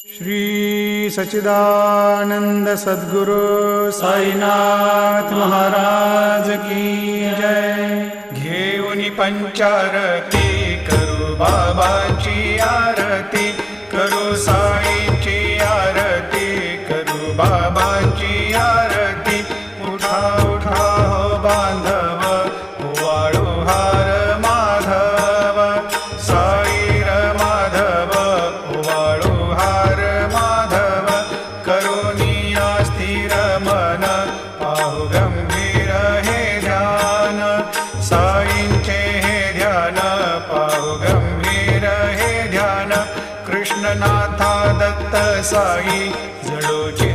श्री सच्चिदानंद सद्गुरु साईनाथ महाराज की जय। घेऊनी पंचारती करू बाबाची आरती, करू साईंची आरती, करू बाबाची आरती। उठा उठा हो बांधव, वाळू हार माधव, साईर माधव, वाळू हार माधव। करुणिया स्थिर मन, पाहु गंभीर हे ध्यान, साईंचे हे ध्यान, पाहु गंभीर हे ध्यान। कृष्णनाथा दत्त साई जडोची